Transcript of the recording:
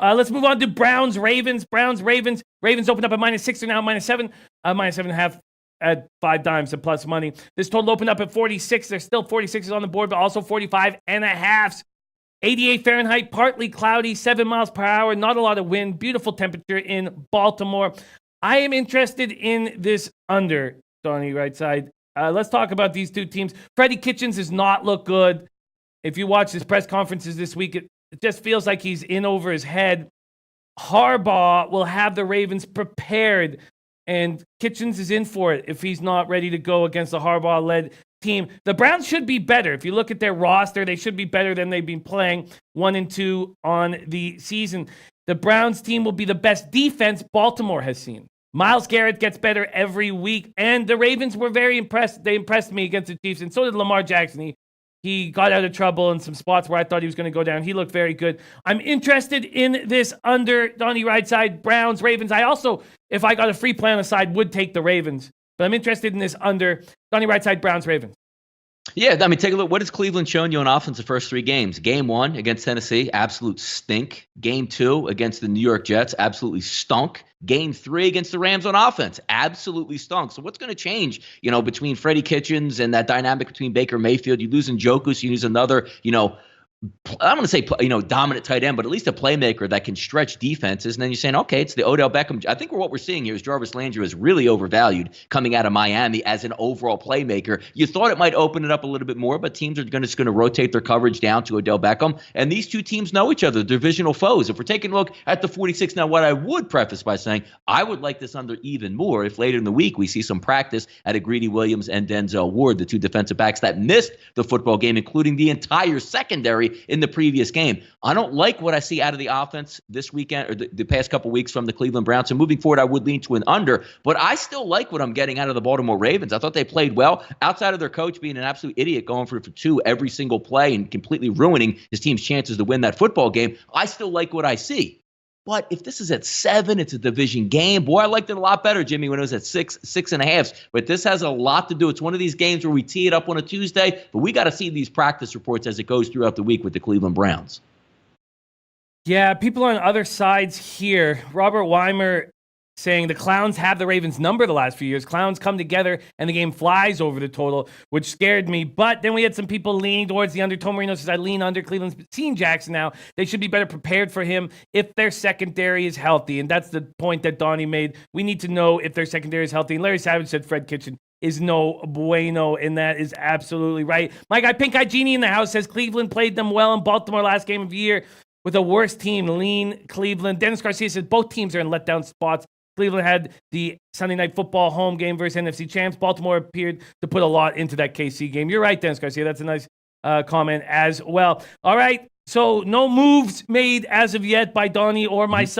Let's move on to Browns, Ravens. Ravens opened up at -6. They're now -7. -7.5 at 5 dimes and plus money. This total opened up at 46. There's still 46s on the board, but also 45.5s. 88 Fahrenheit, partly cloudy, 7 miles per hour, not a lot of wind, beautiful temperature in Baltimore. I am interested in this under, Donnie RightSide. Let's talk about these two teams. Freddie Kitchens does not look good. If you watch his press conferences this week, it just feels like he's in over his head. Harbaugh will have the Ravens prepared, and Kitchens is in for it if he's not ready to go against the Harbaugh-led team. The Browns should be better. If you look at their roster, they should be better than they've been playing 1-2 on the season. The Browns team will be the best defense Baltimore has seen. Myles Garrett gets better every week, and the Ravens were very impressed. They impressed me against the Chiefs, and so did Lamar Jackson. He got out of trouble in some spots where I thought he was going to go down. He looked very good. I'm interested in this under, Donnie RightSide, Browns, Ravens. I also, if I got a free play on the side, would take the Ravens. But I'm interested in this under, Donnie RightSide, Browns, Ravens. Yeah, I mean, take a look. What has Cleveland shown you on offense the first 3 games? Game 1 against Tennessee, absolute stink. Game 2 against the New York Jets, absolutely stunk. Game 3 against the Rams on offense, absolutely stunk. So what's going to change, between Freddie Kitchens and that dynamic between Baker Mayfield? You lose Njoku, you lose another, I'm going to say, dominant tight end, but at least a playmaker that can stretch defenses. And then you're saying, okay, it's the Odell Beckham. I think what we're seeing here is Jarvis Landry is really overvalued coming out of Miami as an overall playmaker. You thought it might open it up a little bit more, but teams are just going to rotate their coverage down to Odell Beckham. And these two teams know each other, divisional foes. If we're taking a look at the 46, now what I would preface by saying, I would like this under even more if later in the week we see some practice at Greedy Williams and Denzel Ward, the 2 defensive backs that missed the football game, including the entire secondary in the previous game. I don't like what I see out of the offense this weekend or the past couple weeks from the Cleveland Browns. So moving forward, I would lean to an under, but I still like what I'm getting out of the Baltimore Ravens. I thought they played well outside of their coach being an absolute idiot going for 2 every single play and completely ruining his team's chances to win that football game. I still like what I see. But if this is at 7, it's a division game. Boy, I liked it a lot better, Jimmy, when it was at 6.5. But this has a lot to do. It's one of these games where we tee it up on a Tuesday, but we got to see these practice reports as it goes throughout the week with the Cleveland Browns. Yeah, people on other sides here. Robert Weimer saying the Clowns have the Ravens number the last few years. Clowns come together and the game flies over the total, which scared me. But then we had some people leaning towards the under. Tom Marino says, I lean under. Cleveland's seen Jackson now. They should be better prepared for him if their secondary is healthy. And that's the point that Donnie made. We need to know if their secondary is healthy. And Larry Savage said Fred Kitchen is no bueno, and that is absolutely right. My guy, Pink Eye Genie in the house, says Cleveland played them well in Baltimore last game of the year with a worse team. Lean Cleveland. Dennis Garcia says both teams are in letdown spots. Cleveland had the Sunday Night Football home game versus NFC champs. Baltimore appeared to put a lot into that KC game. You're right, Dennis Garcia. That's a nice comment as well. All right. So no moves made as of yet by Donnie or myself.